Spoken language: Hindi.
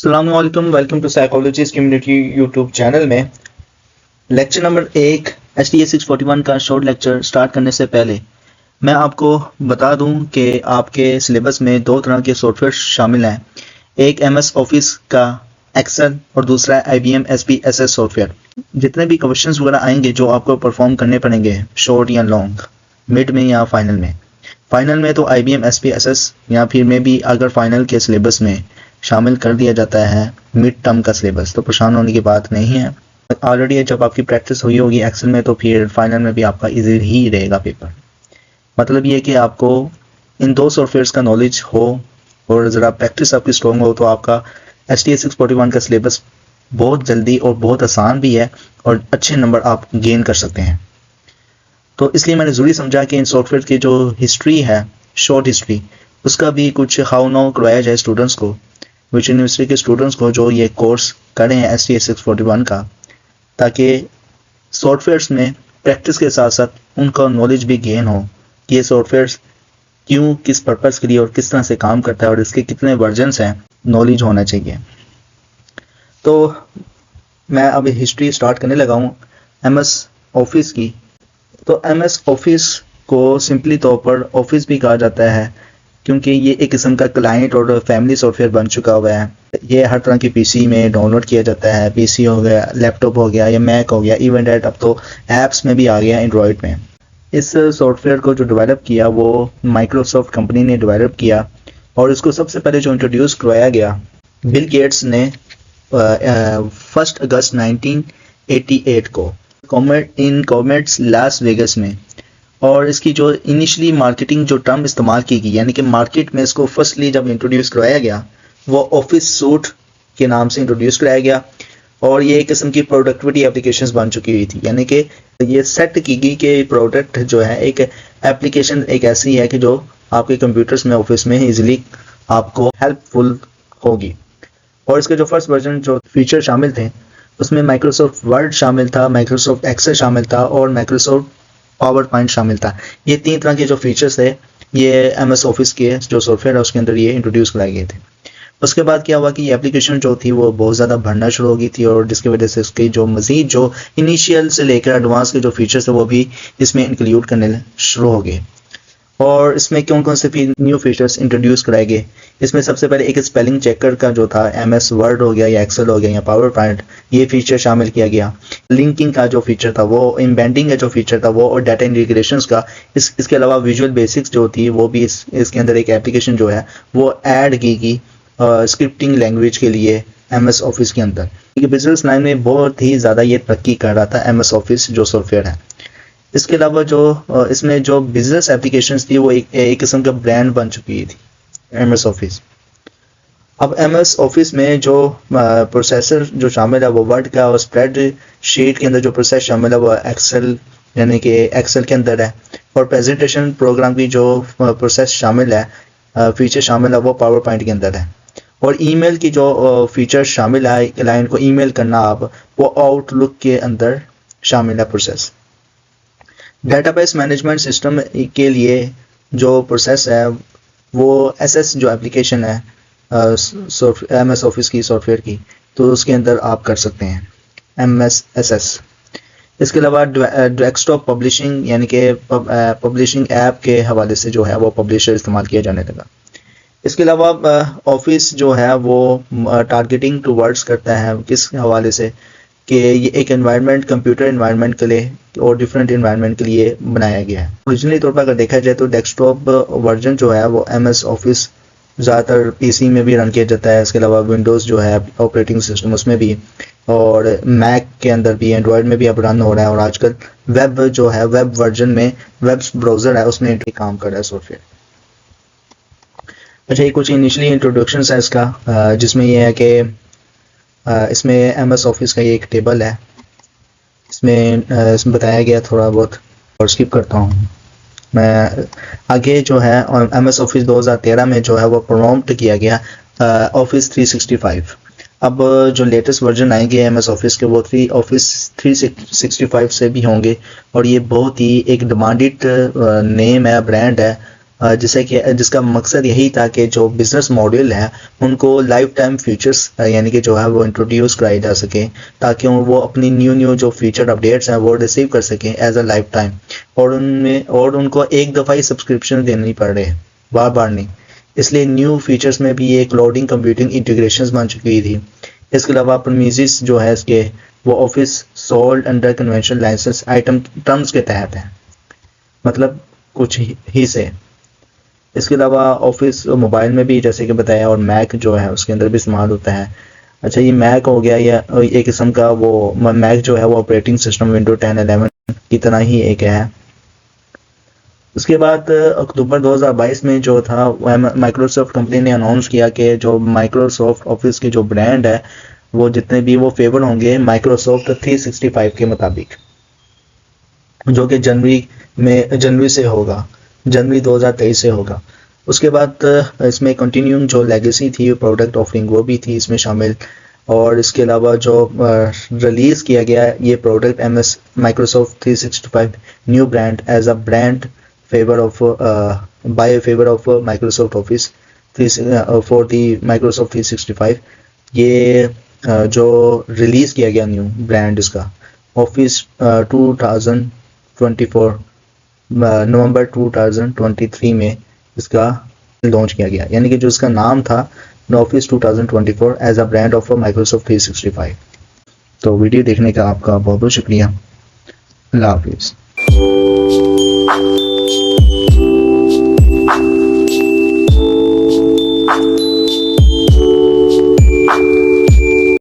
अस्सलामुअलैकुम, welcome to psychologist community YouTube channel में लेक्चर नंबर 1 STA 641 का शॉर्ट लेक्चर स्टार्ट करने से पहले मैं आपको बता दूं कि आपके सिलेबस में दो तरह के सॉफ्टवेयर शामिल हैं। एक MS ऑफिस का एक्सेल और दूसरा IBM SPSS सॉफ्टवेयर। जितने भी क्वेश्चंस वगैरह आएंगे जो आपको परफॉर्म करने पड़ेंगे शॉर्ट या लॉन्ग, मिड में या फाइनल में तो IBM SPSS या फिर में भी अगर फाइनल के सिलेबस में शामिल कर दिया जाता है मिड टर्म का सिलेबस तो परेशान होने की बात नहीं है। ऑलरेडी जब आपकी प्रैक्टिस हुई होगी एक्सेल में तो फिर फाइनल में भी आपका इजी ही रहेगा पेपर। मतलब ये कि आपको इन दो सॉफ्टवेयर्स का नॉलेज हो और ज़रा प्रैक्टिस आपकी स्ट्रॉन्ग हो तो आपका STA 641 का सिलेबस बहुत जल्दी और बहुत आसान भी है और अच्छे नंबर आप गेन कर सकते हैं। तो इसलिए मैंने ज़रूरी समझा कि इन सॉफ्टवेयर की जो हिस्ट्री है, शॉर्ट हिस्ट्री, उसका भी कुछ हाउ नाउ करवाया जाए स्टूडेंट्स को, विच यूनिवर्सिटी के स्टूडेंट्स को जो ये कोर्स करें STA 641 का, ताकि सॉफ्टवेयर्स में प्रैक्टिस के साथ साथ उनका नॉलेज भी गेन हो कि ये सॉफ्टवेयर्स क्यों, किस पर्पस के लिए और किस तरह से काम करता है और इसके कितने वर्जन्स हैं, नॉलेज होना चाहिए। तो मैं अब हिस्ट्री स्टार्ट करने लगा हूँ MS ऑफिस की। तो MS ऑफिस को सिंपली तौर पर ऑफिस भी कहा जाता है क्योंकि ये एक किस्म का क्लाइंट और फैमिली सॉफ्टवेयर बन चुका हुआ है। ये हर तरह की पीसी में डाउनलोड किया जाता है। पीसी हो गया, लैपटॉप हो गया या मैक हो गया, इवन डेट अब तो ऐप्स में भी आ गया एंड्रॉयड में। इस सॉफ्टवेयर को जो डेवलप किया वो माइक्रोसॉफ्ट कंपनी ने डेवलप किया और इसको सबसे पहले जो इंट्रोड्यूस करवाया गया बिल गेट्स ने 1 अगस्त 1988 को कॉमेट्स लास वेगस में। और इसकी जो इनिशियली मार्केटिंग जो टर्म इस्तेमाल की गई, यानी कि मार्केट में इसको फर्स्टली जब इंट्रोड्यूस करवाया गया वो ऑफिस सूट के नाम से इंट्रोड्यूस कराया गया और ये एक किस्म की प्रोडक्टिविटी एप्लीकेशंस बन चुकी हुई थी। यानी कि ये सेट की गई कि प्रोडक्ट जो है एक एप्लीकेशन एक ऐसी है कि जो आपके कंप्यूटर्स में ऑफिस में इजीली आपको हेल्पफुल होगी। और इसके जो फर्स्ट वर्जन जो फीचर शामिल थे उसमें माइक्रोसॉफ्ट वर्ड शामिल था, माइक्रोसॉफ्ट एक्सेल शामिल था और माइक्रोसॉफ्ट पावर पॉइंट शामिल था। ये 3 तरह के जो फीचर्स थे ये MS ऑफिस के जो सॉफ्टवेयर है उसके अंदर ये इंट्रोड्यूस कराए गए थे। उसके बाद क्या हुआ कि ये एप्लीकेशन जो थी वो बहुत ज़्यादा बढ़ना शुरू हो गई थी और जिसकी वजह से उसकी जो मज़ीद जो इनिशियल से लेकर एडवांस के जो फीचर्स थे वो भी इसमें इंक्लूड करने शुरू हो गए। और इसमें कौन कौन से न्यू फीचर्स इंट्रोड्यूस कराए गए, इसमें सबसे पहले एक स्पेलिंग चेकर का जो था MS वर्ड हो गया या एक्सेल हो गया या पावर पॉइंट, ये फीचर शामिल किया गया। लिंकिंग का जो फीचर था वो, एम्बेडिंग का जो फीचर था वो और डाटा इंटीग्रेशंस का। इसके अलावा विजुअल बेसिक्स जो थी वो भी इसके अंदर एक एप्लीकेशन जो है वो ऐड की गई स्क्रिप्टिंग लैंग्वेज के लिए MS ऑफिस के अंदर। बिजनेस लाइन में बहुत ही ज़्यादा ये तरक्की कर रहा था MS ऑफिस जो सॉफ्टवेयर है। इसके अलावा जो इसमें जो बिजनेस एप्लीकेशंस थी वो एक किस्म का ब्रांड बन चुकी थी MS ऑफिस। अब MS ऑफिस में जो प्रोसेसर जो शामिल है वो वर्ड का और स्प्रेड शीट के अंदर जो प्रोसेस शामिल है वो एक्सेल यानी कि एक्सेल के अंदर है। और प्रेजेंटेशन प्रोग्राम की जो प्रोसेस शामिल है, फीचर शामिल है वो पावर पॉइंट के अंदर है। और ईमेल की जो फीचर शामिल है, क्लाइंट को ईमेल करना आप, वो आउटलुक के अंदर शामिल है प्रोसेस। डेटाबेस मैनेजमेंट सिस्टम के लिए जो प्रोसेस है वो SS जो एप्लीकेशन है MS ऑफिस की सॉफ्टवेयर की, तो उसके अंदर आप कर सकते हैं MSSS। इसके अलावा डेस्कटॉप पब्लिशिंग यानी कि पब्लिशिंग ऐप के हवाले से जो है वो पब्लिशर इस्तेमाल किया जाने लगा। इसके अलावा ऑफिस जो है वो टारगेटिंग टूवर्ड्स करता है किस हवाले से कि ये एक एनवायरनमेंट कंप्यूटर एनवायरनमेंट के लिए और डिफरेंट एनवायरनमेंट के लिए बनाया गया है। ओरिजिनली तौर पर अगर देखा जाए तो डेस्कटॉप वर्जन जो है वो MS ऑफिस ज़्यादातर PC में भी रन किया जाता है। इसके अलावा विंडोज़ जो है ऑपरेटिंग सिस्टम उसमें भी, और मैक के अंदर भी, एंड्रॉयड में भी अब रन हो रहा है। और आजकल वेब जो है वेब वर्जन में वेब ब्राउज़र है उसमें काम कर रहा है सॉफ्टवेयर। अच्छा, ये कुछ इनिशियली इंट्रोडक्शन है इसका, जिसमें यह है कि इसमें MS ऑफिस का ये एक टेबल है, इसमें बताया गया थोड़ा बहुत और स्किप करता हूँ मैं। आगे जो है MS ऑफिस 2013 में जो है वो प्रॉम्प्ट किया गया ऑफिस 365। अब जो लेटेस्ट वर्जन आएंगे MS ऑफिस के वो ऑफिस 365 से भी होंगे और ये बहुत ही एक डिमांडेड नेम है, ब्रांड है जिसे कि जिसका मकसद यही था कि जो बिजनेस मॉडल है उनको लाइफ टाइम फीचर्स यानी कि जो है वो इंट्रोड्यूस कराए जा सके, ताकि वो अपनी न्यू जो फीचर अपडेट्स हैं वो रिसीव कर सकें एज अ लाइफ टाइम, और उनको एक दफ़ा ही सब्सक्रिप्शन देनी पड़ रही है, बार बार नहीं। इसलिए न्यू फीचर्स में भी ये क्लाउडिंग कंप्यूटिंग इंटीग्रेशंस बन चुकी थी। इसके अलावा प्रीमिसेस जो है इसके वो office sold under convention license item terms के तहत है, मतलब कुछ ही से। इसके अलावा ऑफिस मोबाइल में भी जैसे कि बताया, और मैक जो है उसके अंदर भी इस्तेमाल होता है। अच्छा, ये मैक हो गया, या एक किस्म का वो मैक जो है वो ऑपरेटिंग सिस्टम विंडो 10 11 की तरह ही एक है। उसके बाद अक्टूबर 2022 में जो था माइक्रोसॉफ्ट कंपनी ने अनाउंस किया कि जो माइक्रोसॉफ्ट ऑफिस की जो ब्रांड है वो जितने भी वो फेवर होंगे माइक्रोसॉफ्ट 365 के मुताबिक, जो कि जनवरी से होगा, जनवरी 2023 से होगा। उसके बाद इसमें कंटिन्यूइंग जो लेगेसी थी प्रोडक्ट ऑफरिंग वो भी थी इसमें शामिल। और इसके अलावा जो रिलीज़ किया गया ये product MS Microsoft 365 new brand as a brand favor of by favor of Microsoft office for the Microsoft 365। ये जो रिलीज़ किया गया न्यू ब्रांड इसका ऑफिस 2024 नवंबर 2023 में इसका लॉन्च किया गया, यानी कि जो इसका नाम था office 2024 as a brand of Microsoft 365। तो वीडियो देखने का आपका बहुत बहुत शुक्रिया। अल्लाह हाफिज़।